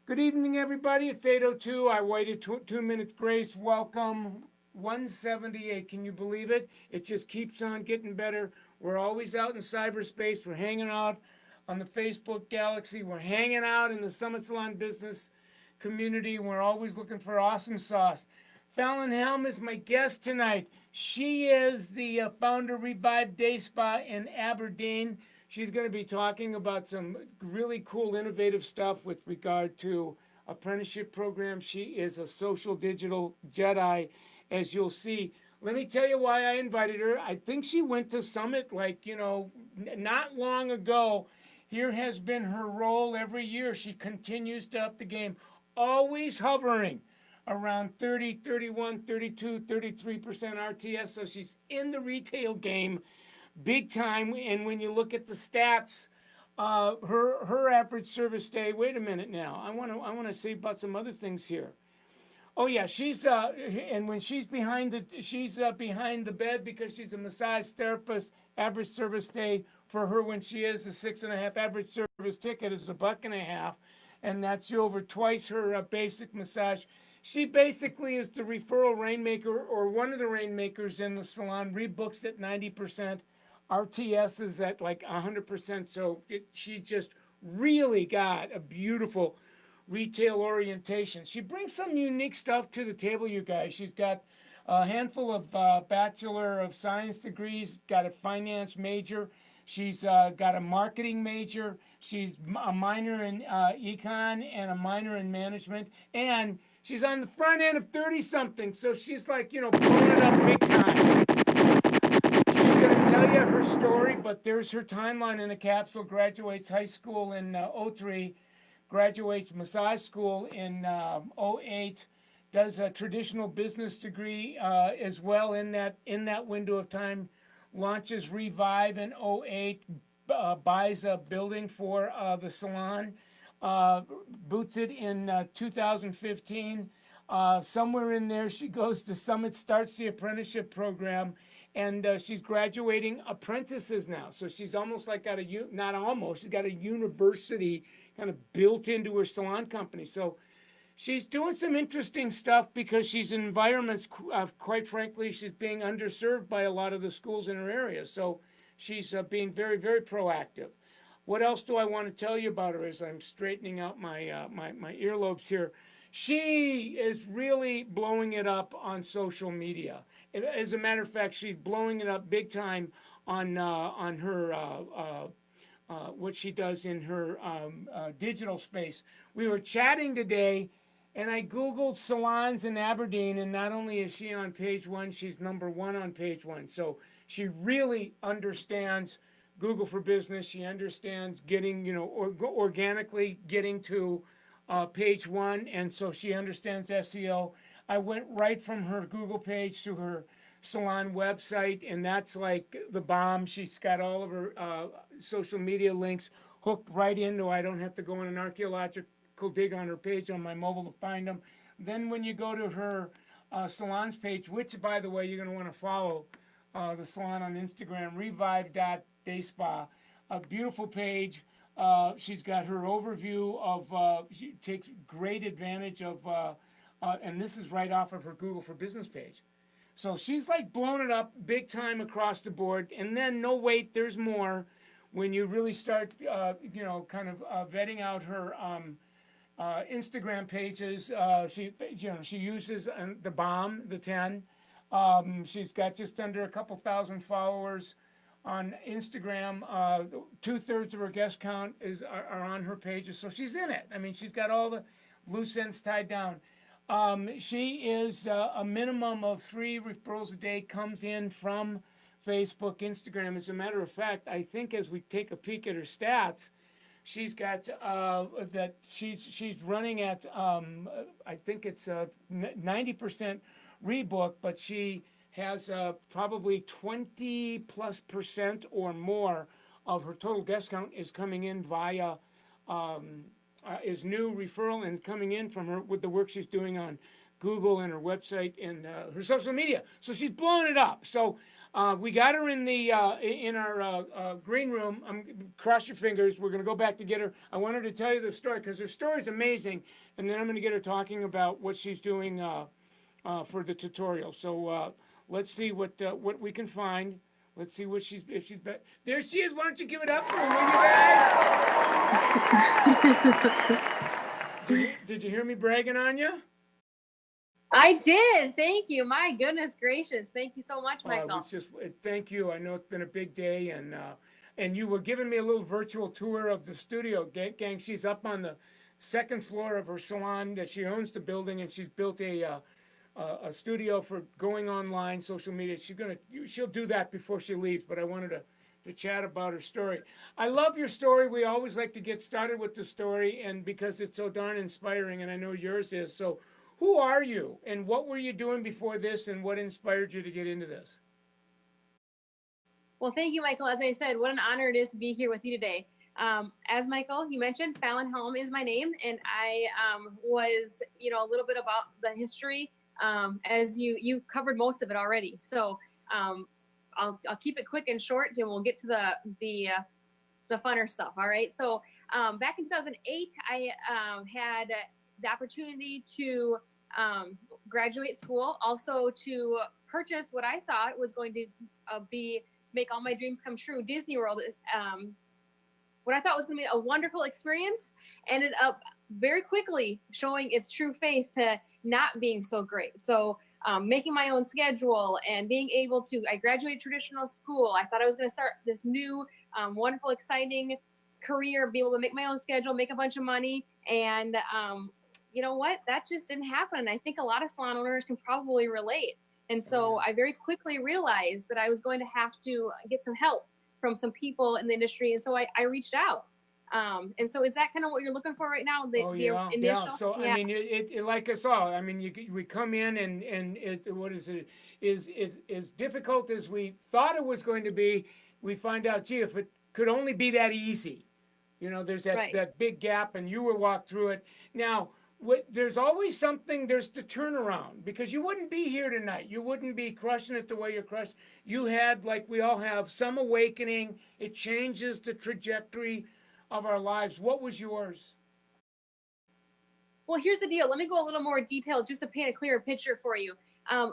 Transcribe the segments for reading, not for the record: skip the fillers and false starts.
Good evening, everybody. It's 8:02. I waited 2 minutes grace. Welcome. 178. Can you believe it? It just keeps on getting better. We're always out in cyberspace. We're hanging out on the Facebook galaxy. We're hanging out in the Summit Salon business community. We're always looking for awesome sauce. Fallon Helm is my guest tonight. She is the founder of Revive Day Spa in Aberdeen. She's going to be talking about some really cool, innovative stuff with regard to apprenticeship programs. She is a social digital jedi, as you'll see. Let me tell you why I invited her. I think she went to Summit not long ago. Here has been her role every year. She continues to up the game, always hovering around 30, 31, 32, 33% RTS. So she's in the retail game big time. And when you look at the stats, her average service stay. Wait a minute now. I want to say about some other things here. Oh yeah, she's and when she's behind the bed because she's a massage therapist. Average service stay for her when she is a 6.5. Average service ticket is $1.50, and that's over twice her basic massage. She basically is the referral rainmaker or one of the rainmakers in the salon. Rebooks at 90%. RTS is at like 100%. So she just really got a beautiful retail orientation. She brings some unique stuff to the table, you guys. She's got a handful of Bachelor of Science degrees, got a finance major. She's got a marketing major. She's a minor in econ and a minor in management. And she's on the front end of 30-something. So she's like, blowing it up big time. She's going to tell you her story, but there's her timeline in a capsule. Graduates high school in 03, graduates massage school in 08, does a traditional business degree as well in that window of time, launches Revive in 08, buys a building for the salon, boots it in 2015. Somewhere in there, she goes to Summit, starts the apprenticeship program, and she's graduating apprentices now. So she's almost like not almost, she's got a university kind of built into her salon company. So she's doing some interesting stuff because she's in environments, quite frankly, she's being underserved by a lot of the schools in her area. So she's being very, very proactive. What else do I want to tell you about her as I'm straightening out my earlobes here? She is really blowing it up on social media. As a matter of fact, she's blowing it up big time on her what she does in her digital space. We were chatting today, and I Googled salons in Aberdeen, and not only is she on page one, she's number one on page one. So she really understands Google for Business. She understands getting, organically getting to page one, and so she understands SEO. I went right from her Google page to her salon website, and that's like the bomb. She's got all of her social media links hooked right into. I don't have to go on an archaeological dig on her page on my mobile to find them. Then when you go to her salons page, which by the way you're going to want to follow the salon on Instagram, revive.dayspa, a beautiful page. She's got her overview of, she takes great advantage of, and this is right off of her Google for Business page. So she's like blown it up big time across the board. And then, no, wait, there's more. When you really start, kind of vetting out her Instagram pages, she uses the bomb, the 10. She's got just under a couple thousand followers on Instagram. 2/3 of her guest count are on her pages, so she's in it. I mean, she's got all the loose ends tied down. She is a minimum of 3 referrals a day comes in from Facebook, Instagram. As a matter of fact, I think as we take a peek at her stats, she's got that she's running at I think it's 90% rebook, but she has probably 20+% or more of her total guest count is coming in via is new referral and coming in from her with the work she's doing on Google and her website and her social media. So she's blowing it up. So We got her in the in our green room. Cross your fingers. We're going to go back to get her. I want her to tell you the story because her story is amazing, and then I'm going to get her talking about what she's doing for the tutorial. So let's see what we can find. Let's see what she's if she's back. There she is. Why don't you give it up for her, will you guys? Did you hear me bragging on you? I did. Thank you. My goodness gracious. Thank you so much, Michael. It's just thank you. I know it's been a big day, and you were giving me a little virtual tour of the studio, gang. She's up on the second floor of her salon that she owns the building, and she's built a studio for going online, social media. She'll do that before she leaves. But I wanted to chat about her story. I love your story. We always like to get started with the story, and because it's so darn inspiring, and I know yours is. So, who are you, and what were you doing before this, and what inspired you to get into this? Well, thank you, Michael. As I said, what an honor it is to be here with you today. As Michael, you mentioned, Fallon Helm is my name, and I was, a little bit about the history, as you covered most of it already. So I'll keep it quick and short, and we'll get to the funner stuff. All right. So back in 2008, I had the opportunity to graduate school, also to purchase what I thought was going to make all my dreams come true. Disney World is what I thought was going to be a wonderful experience ended up very quickly showing its true face to not being so great. So making my own schedule and being able to, I graduated traditional school. I thought I was going to start this new, wonderful, exciting career, be able to make my own schedule, make a bunch of money. And you know what? That just didn't happen. I think a lot of salon owners can probably relate. And so I very quickly realized that I was going to have to get some help from some people in the industry. And so I reached out. And so is that kind of what you're looking for right now? The initial? Yeah. So, I mean, it like us all. I mean, we come in and what is it? Is as difficult as we thought it was going to be, we find out, gee, if it could only be that easy. There's that big gap, and you will walk through it. Now, there's always something, there's the turnaround, because you wouldn't be here tonight. You wouldn't be crushing it the way you're crushed. You had, like we all have, some awakening. It changes the trajectory of our lives. What was yours? Well, here's the deal. Let me go a little more detailed just to paint a clearer picture for you.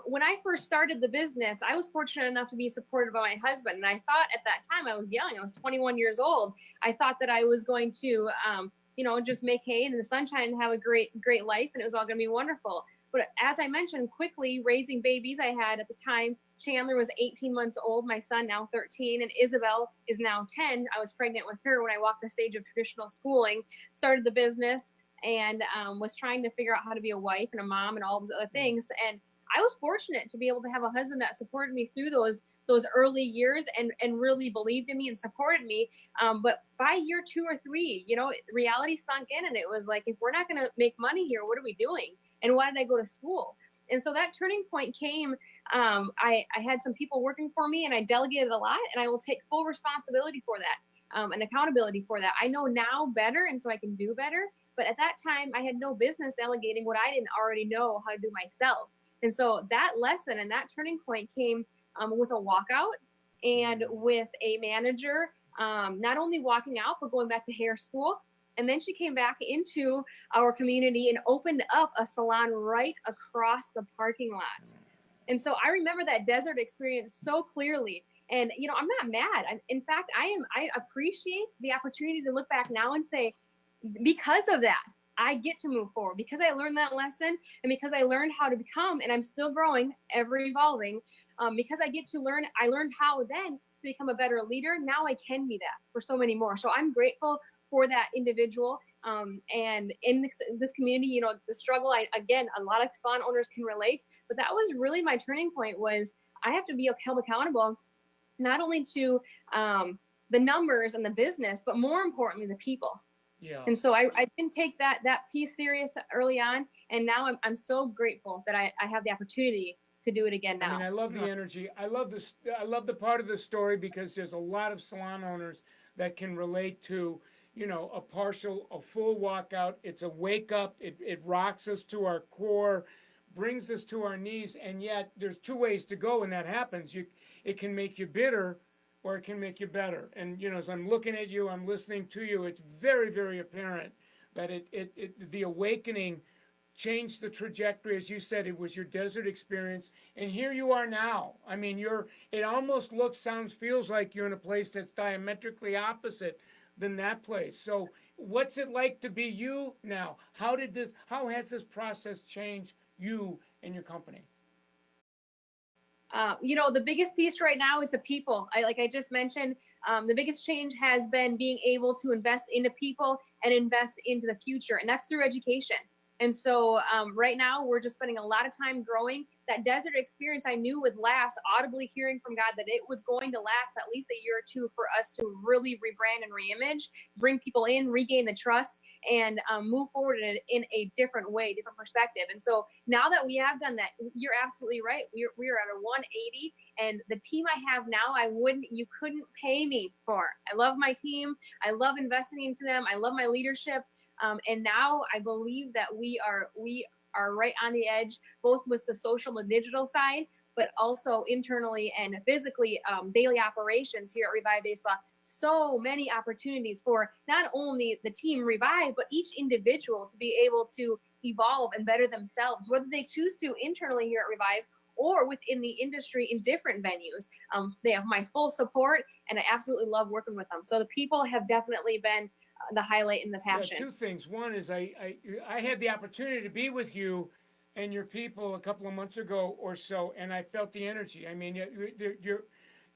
When I first started the business, I was fortunate enough to be supported by my husband. And I thought at that time, I was young. I was 21 years old. I thought that I was going to, just make hay in the sunshine and have a great life. And it was all going to be wonderful. But as I mentioned, quickly raising babies, I had at the time, Chandler was 18 months old, my son now 13, and Isabel is now 10. I was pregnant with her when I walked the stage of traditional schooling, started the business, and was trying to figure out how to be a wife and a mom and all those other things. And I was fortunate to be able to have a husband that supported me through those early years and really believed in me and supported me. But by year 2 or 3, reality sunk in, and it was like, if we're not going to make money here, what are we doing? And why did I go to school? And so that turning point came. I had some people working for me, and I delegated a lot, and I will take full responsibility for that and accountability for that. I know now better, and so I can do better. But at that time, I had no business delegating what I didn't already know how to do myself. And so that lesson and that turning point came with a walkout and with a manager, not only walking out, but going back to hair school. And then she came back into our community and opened up a salon right across the parking lot. And so I remember that desert experience so clearly. And, I'm not mad. In fact, I appreciate the opportunity to look back now and say, because of that, I get to move forward, because I learned that lesson, and because I learned how to become, and I'm still growing, ever evolving, because I learned how then to become a better leader. Now I can be that for so many more. So I'm grateful for that individual. And in this community, the struggle, again, a lot of salon owners can relate, but that was really my turning point. Was I have to be held accountable, not only to the numbers and the business, but more importantly, the people. Yeah. And so I didn't take that piece serious early on. And now I'm so grateful that I have the opportunity to do it again now. I mean, I love the energy. I love the part of the story, because there's a lot of salon owners that can relate to, a full walkout. It's a wake up. It rocks us to our core, brings us to our knees. And yet there's 2 ways to go when that happens. it can make you bitter or it can make you better. And as I'm looking at you, I'm listening to you, it's very, very apparent that the awakening changed the trajectory. As you said, it was your desert experience, and here you are now. I mean, it almost looks, sounds, feels like you're in a place that's diametrically opposite than that place. So what's it like to be you now? How has this process changed you and your company? The biggest piece right now is the people. Like I just mentioned, the biggest change has been being able to invest into people and invest into the future, and that's through education. And so right now we're just spending a lot of time growing. That desert experience I knew would last, audibly hearing from God that it was going to last at least a year or two for us to really rebrand and reimage, bring people in, regain the trust, and move forward in a different way, different perspective. And so now that we have done that, you're absolutely right. We're at a 180, and the team I have now, you couldn't pay me for. I love my team. I love investing into them. I love my leadership. And now I believe that we are right on the edge, both with the social and digital side, but also internally and physically, daily operations here at Revive Baseball. So many opportunities for not only the team Revive, but each individual to be able to evolve and better themselves, whether they choose to internally here at Revive or within the industry in different venues. They have my full support, and I absolutely love working with them. So the people have definitely been the highlight and the passion. Yeah, two things. One is I had the opportunity to be with you and your people a couple of months ago or so, and I felt the energy. I mean,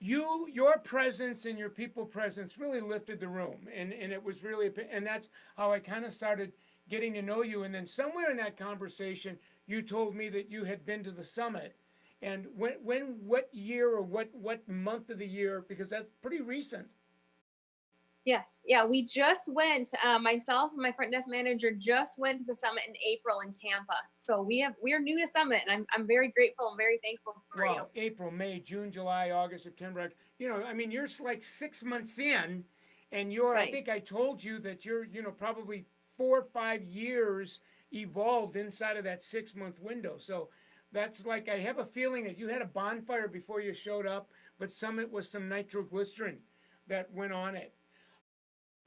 your presence and your people presence really lifted the room, and it was really, and that's how I kind of started getting to know you. And then somewhere in that conversation, you told me that you had been to the summit. And what year or what month of the year? Because that's pretty recent. Yes. Yeah. We just went, myself and my front desk manager just went to the summit in April in Tampa. So we're new to summit, and I'm very grateful and very thankful for you. April, May, June, July, August, September. I mean, you're like 6 months in, and Right. I think I told you that you're, probably 4 or 5 years evolved inside of that 6 month window. So that's like, I have a feeling that you had a bonfire before you showed up, but summit was some nitroglycerin that went on it.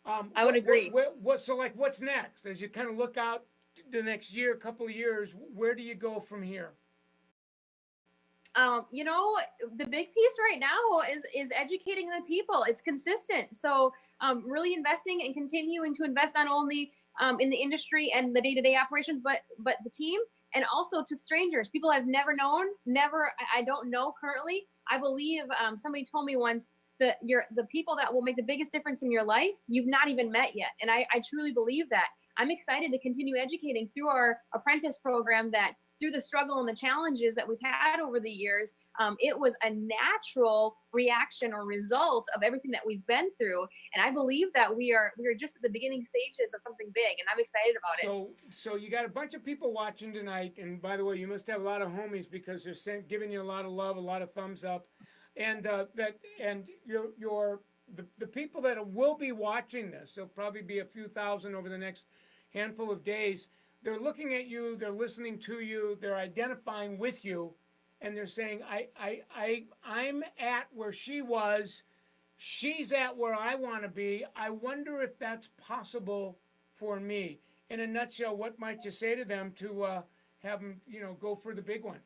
I would agree. So like, what's next as you kind of look out the next year, couple of years? Where do you go from here? The big piece right now is educating the people. It's consistent. So really investing and continuing to invest not only in the industry and the day-to-day operations, but the team, and also to strangers, people I've never known, I don't know currently. I believe somebody told me once, the people that will make the biggest difference in your life, you've not even met yet. And I truly believe that. I'm excited to continue educating through our apprentice program, that through the struggle and the challenges that we've had over the years, it was a natural reaction or result of everything that we've been through. And I believe that we are just at the beginning stages of something big, and I'm excited about it. So you got a bunch of people watching tonight, and by the way, you must have a lot of homies because they're giving you a lot of love, a lot of thumbs up. And the people that will be watching this, there'll probably be a few thousand over the next handful of days. They're looking at you, they're listening to you, they're identifying with you, and they're saying, I'm at where she was, she's at where I want to be. I wonder if that's possible for me. In a nutshell, what might you say to them to have them, go for the big one?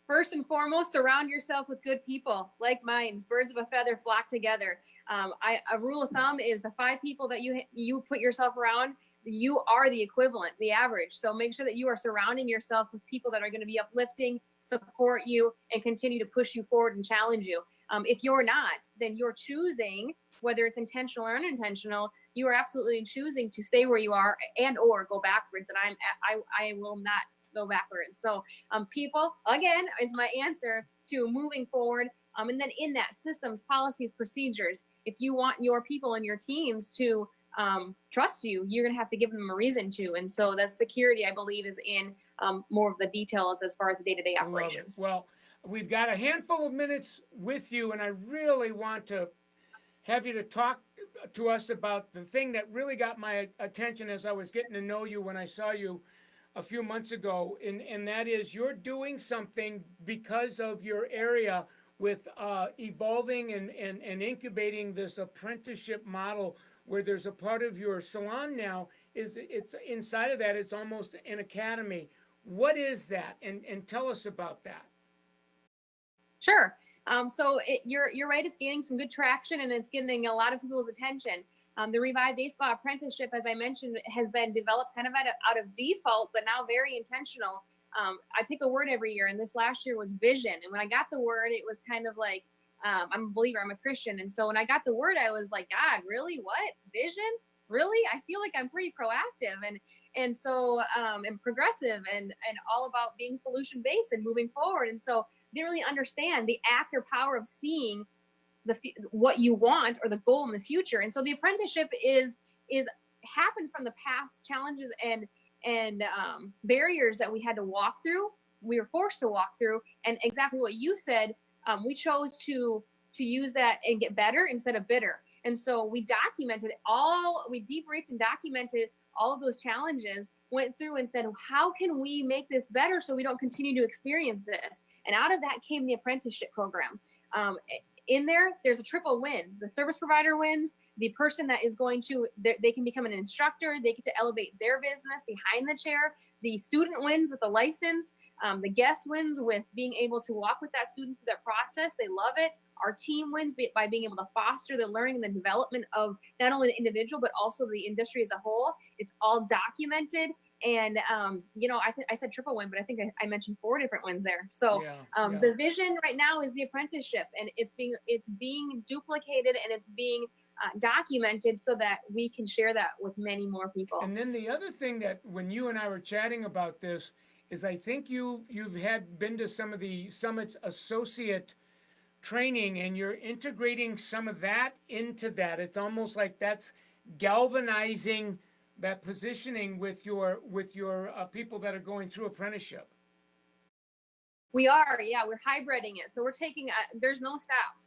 First and foremost, surround yourself with good people, like minds, birds of a feather flock together. A rule of thumb is the 5 people that you put yourself around, you are the equivalent, the average. So make sure that you are surrounding yourself with people that are going to be uplifting, support you, and continue to push you forward and challenge you. If you're not, then you're choosing, whether it's intentional or unintentional, you are absolutely choosing to stay where you are and or go backwards. And I will not go backwards. So people, again, is my answer to moving forward. And then in that, systems, policies, procedures. If you want your people and your teams to trust you, you're going to have to give them a reason to. And so that security, I believe, is in more of the details as far as the day-to-day operations. Well, we've got a handful of minutes with you, and I really want to have you to talk to us about the thing that really got my attention as I was getting to know you when I saw you a few months ago, and that is you're doing something because of your area with evolving and incubating this apprenticeship model where there's a part of your salon now is it's inside of that it's almost an academy. What is that? And tell us about that. Sure. You're right. It's gaining some good traction and it's getting a lot of people's attention. The Revive Baseball Apprenticeship, as I mentioned, has been developed kind of out of default, but now very intentional. I pick a word every year, and this last year was vision. And when I got the word, it was kind of like, I'm a believer, I'm a Christian. And so when I got the word, I was like, God, really? What? Vision? Really? I feel like I'm pretty proactive and progressive and all about being solution based and moving forward. And so they really understand the act or power of seeing what you want or the goal in the future. And so the apprenticeship is happened from the past challenges and barriers that we had to walk through. We were forced to walk through, and exactly what you said. We chose to use that and get better instead of bitter. And so we debriefed and documented all of those challenges, went through and said, how can we make this better so we don't continue to experience this? And out of that came the apprenticeship program. In there's a triple win. The service provider wins, the person that is going to, they can become an instructor, they get to elevate their business behind the chair. The student wins with the license. The guest wins with being able to walk with that student through that process. They love it. Our team wins by being able to foster the learning and the development of not only the individual, but also the industry as a whole. It's all documented. And, I said triple win, but I think I mentioned 4 different wins there. So the vision right now is the apprenticeship, and it's being duplicated and it's being documented so that we can share that with many more people. And then the other thing that when you and I were chatting about this is I think you've been to some of the Summit's associate training and you're integrating some of that into that. It's almost like that's galvanizing that positioning with your people that are going through apprenticeship. We are, yeah, we're hybriding it. So we're taking, there's no stops.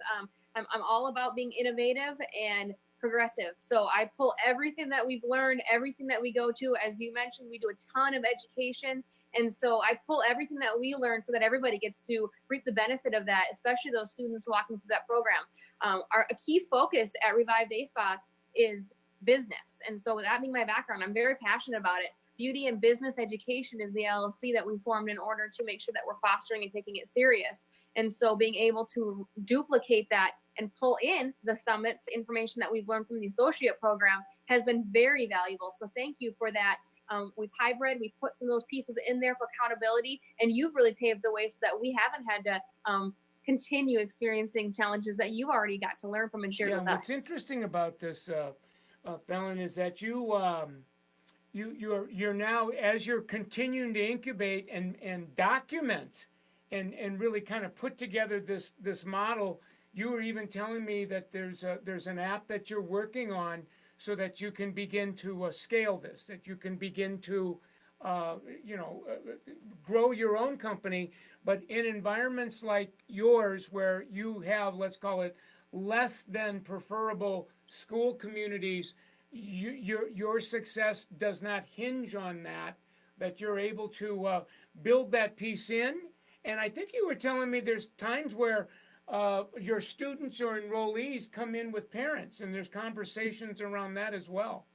I'm all about being innovative and progressive. So I pull everything that we've learned, everything that we go to. As you mentioned, we do a ton of education. And so I pull everything that we learn so that everybody gets to reap the benefit of that, especially those students walking through that program. A key focus at Revive Day Spa is business. And so with that being my background, I'm very passionate about it. Beauty and Business Education is the LLC that we formed in order to make sure that we're fostering and taking it serious. And so being able to duplicate that and pull in the Summit's information that we've learned from the associate program has been very valuable. So thank you for that. We've hybrid, we've put some of those pieces in there for accountability, and you've really paved the way so that we haven't had to continue experiencing challenges that you've already got to learn from and shared with us. What's interesting about this, Fallon, is that you're now, as you're continuing to incubate and document and really kind of put together this model. You were even telling me that there's an app that you're working on so that you can begin to scale this, that you can begin to grow your own company, but in environments like yours where you have, let's call it, less than preferable school communities, your success does not hinge on that you're able to build that piece in. And I think you were telling me there's times where your students or enrollees come in with parents, and there's conversations around that as well.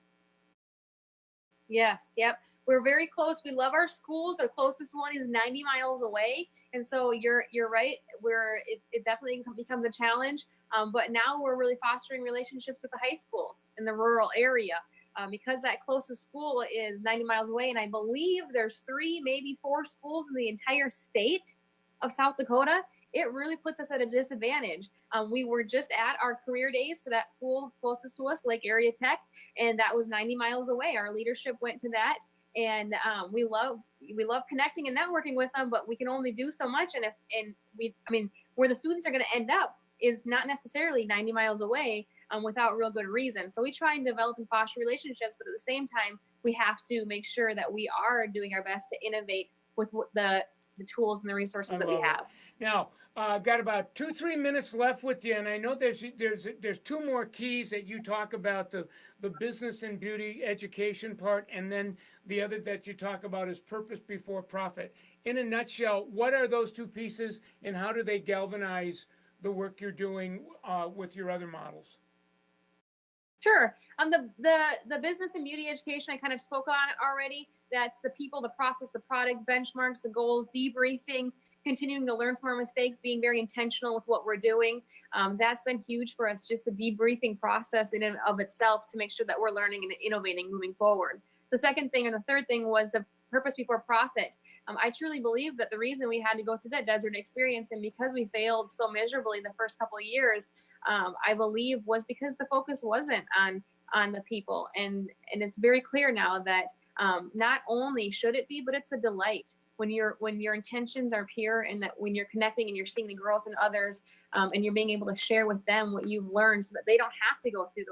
Yes, yep. We're very close. We love our schools. Our closest one is 90 miles away. And so you're right. It definitely becomes a challenge. But now we're really fostering relationships with the high schools in the rural area because that closest school is 90 miles away. And I believe there's 3, maybe 4 schools in the entire state of South Dakota. It really puts us at a disadvantage. We were just at our career days for that school closest to us, Lake Area Tech, and that was 90 miles away. Our leadership went to that, and we love connecting and networking with them, but we can only do so much. Where the students are going to end up is not necessarily 90 miles away without real good reason. So we try and develop and foster relationships, but at the same time, we have to make sure that we are doing our best to innovate with the tools and the resources that we have. Now, I've got about 2, 3 minutes left with you, and I know there's two more keys that you talk about, the business and beauty education part, and then the other that you talk about is purpose before profit. In a nutshell, what are those two pieces, and how do they galvanize the work you're doing with your other models? Sure. The business and beauty education, I kind of spoke on it already. That's the people, the process, the product, benchmarks, the goals, debriefing, continuing to learn from our mistakes, being very intentional with what we're doing. That's been huge for us, just the debriefing process in and of itself to make sure that we're learning and innovating moving forward. The second thing, and the third thing, was the purpose before profit. I truly believe that the reason we had to go through that desert experience, and because we failed so miserably the first couple of years, I believe was because the focus wasn't on the people. And it's very clear now that not only should it be, but it's a delight when your intentions are pure, and that when you're connecting and you're seeing the growth in others, and you're being able to share with them what you've learned so that they don't have to go through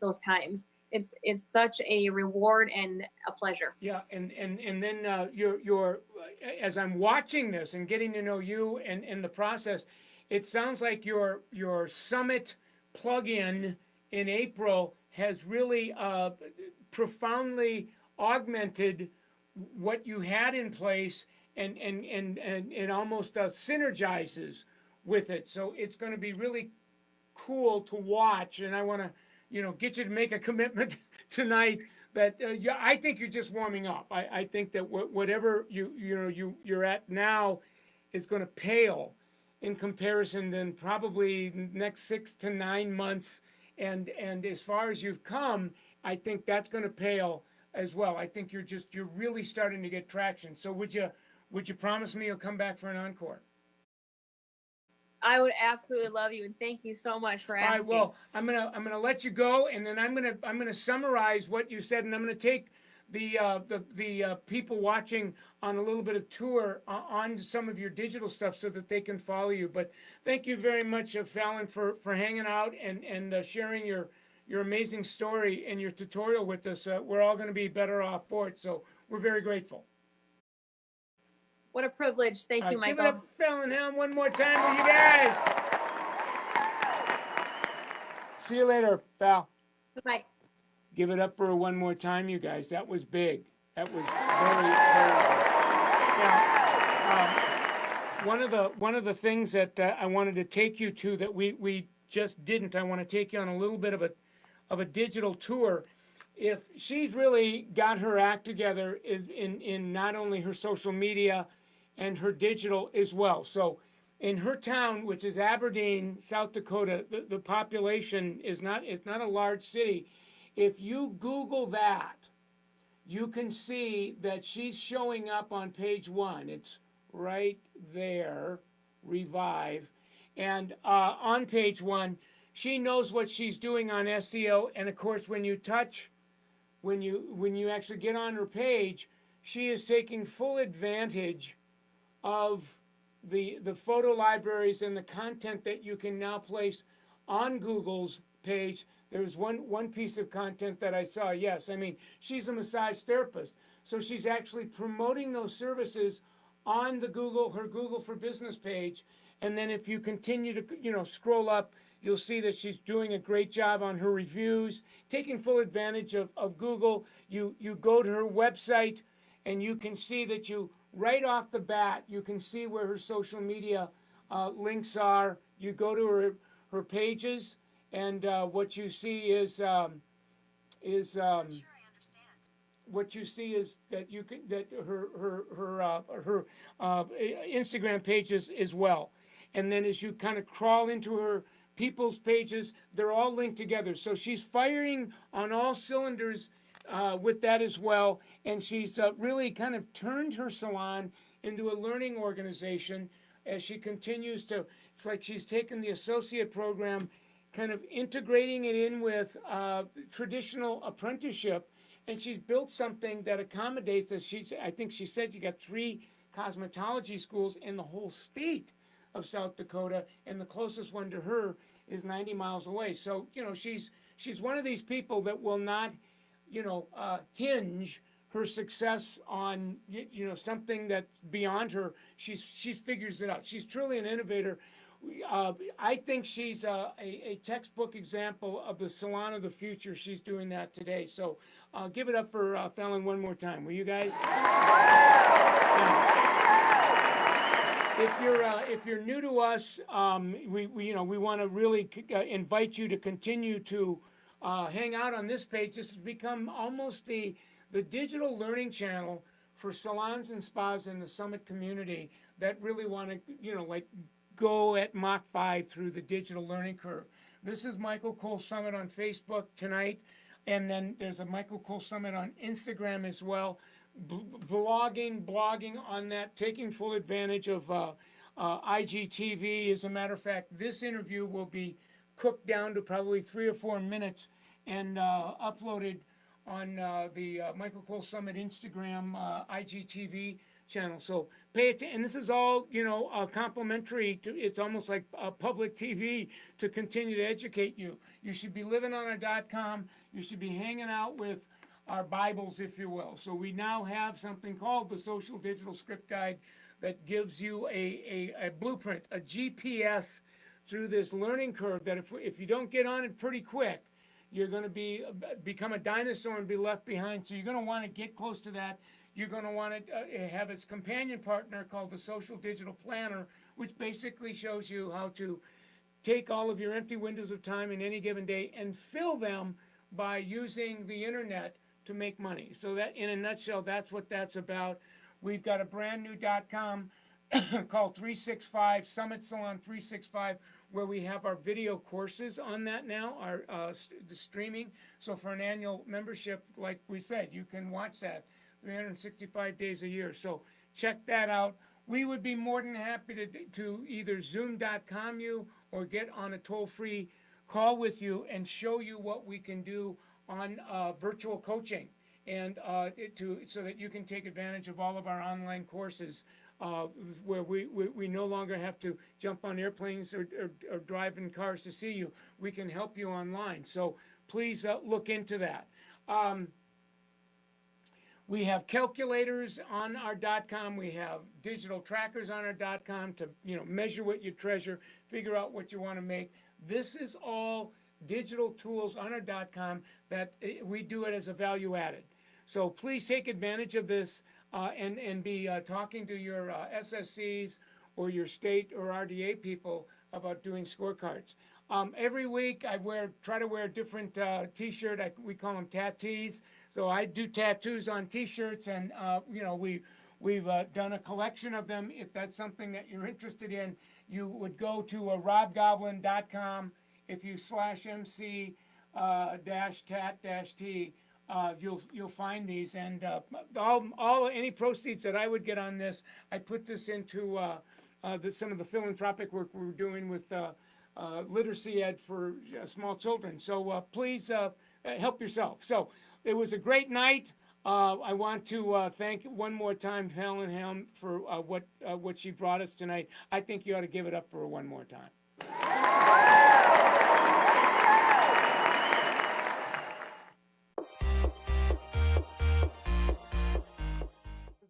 those times. It's such a reward and a pleasure. Yeah, and then your as I'm watching this and getting to know you and the process, it sounds like your summit plug-in in April has really profoundly augmented what you had in place, and it almost synergizes with it. So it's going to be really cool to watch, and I want to get you to make a commitment tonight that I think you're just warming up. I think that whatever you're at now is going to pale in comparison than probably next 6 to 9 months, and as far as you've come, I think that's going to pale as well. I think you're really starting to get traction. So would you promise me you'll come back for an encore? I would absolutely love you, and thank you so much for asking. All right, well, I'm gonna let you go, and then I'm gonna summarize what you said, and I'm gonna take the people watching on a little bit of tour on some of your digital stuff so that they can follow you. But thank you very much, Fallon, for hanging out and sharing your amazing story and your tutorial with us. We're all going to be better off for it, so we're very grateful. What a privilege. Thank you, Michael. Give it up for Fallon Helm one more time for you guys. See you later, Val. Bye. Give it up for her one more time, you guys. That was big. That was very, very big. Now, one of the things that I wanted to take you to that we just didn't. I want to take you on a little bit of a digital tour. If she's really got her act together in not only her social media and her digital as well. So in her town, which is Aberdeen, South Dakota, the population it's not a large city. If you Google that, you can see that she's showing up on page 1. It's right there, Revive. And on page 1, she knows what she's doing on SEO. And of course, when you actually get on her page, she is taking full advantage of the photo libraries and the content that you can now place on Google's page. There's one piece of content that I saw. Yes, I mean, she's a massage therapist, so she's actually promoting those services on her Google for Business page. And then if you continue to scroll up, you'll see that she's doing a great job on her reviews, taking full advantage of Google. You go to her website, and you can see that right off the bat, you can see where her social media links are. You go to her pages, and what you see is what you see is that her Instagram pages as well. And then as you kind of crawl into her people's pages, they're all linked together. So she's firing on all cylinders with that as well. And she's really kind of turned her salon into a learning organization as she continues to, it's like she's taken the associate program, kind of integrating it in with traditional apprenticeship. And she's built something that accommodates us. I think she said she got 3 cosmetology schools in the whole state of South Dakota, and the closest one to her is 90 miles away. So she's one of these people that will not hinge her success on something that's beyond her. She figures it out. She's truly an innovator. I think she's a textbook example of the salon of the future. She's doing that today. So give it up for Fallon one more time, will you guys? If you're new to us, we want to really invite you to continue to hang out on this page. This has become almost the digital learning channel for salons and spas in the Summit community that really want to go at Mach 5 through the digital learning curve. This is Michael Cole Summit on Facebook tonight, and then there's a Michael Cole Summit on Instagram as well. Blogging on that, taking full advantage of IGTV. As a matter of fact, this interview will be cooked down to probably 3 or 4 minutes and uploaded on the Michael Cole Summit Instagram IGTV channel. So pay it, and this is all complimentary. It's almost like public TV to continue to educate you. You should be living on our .com. You should be hanging out with our Bibles, if you will. So we now have something called the Social Digital Script Guide that gives you a blueprint, a GPS through this learning curve that if you don't get on it pretty quick, you're going to become a dinosaur and be left behind. So you're going to want to get close to that. You're going to want to have its companion partner called the Social Digital Planner, which basically shows you how to take all of your empty windows of time in any given day and fill them by using the internet to make money. So that, in a nutshell, that's what that's about. We've got a brand new .com called 365, Summit Salon 365, where we have our video courses on that now, the streaming. So for an annual membership, like we said, you can watch that 365 days a year. So check that out. We would be more than happy to either zoom.com you or get on a toll-free call with you and show you what we can do on virtual coaching, and so that you can take advantage of all of our online courses, where we no longer have to jump on airplanes or drive in cars to see you. We can help you online. So please look into that. We have calculators on our .com. We have digital trackers on our .com to measure what you treasure, figure out what you want to make. This is all digital tools on our .com that we do it as a value added. So please take advantage of this and be talking to your SSCs or your state or RDA people about doing scorecards. Every week I try to wear a different T-shirt. We call them tattees. So I do tattoos on T-shirts, and we've done a collection of them. If that's something that you're interested in, you would go to robgoblin.com. If you /MC -tat-t, you'll find these, and any proceeds that I would get on this, I put this into some of the philanthropic work we're doing with literacy ed for small children. So please help yourself. So it was a great night. I want to thank one more time Fallon Helm for what she brought us tonight. I think you ought to give it up for her one more time.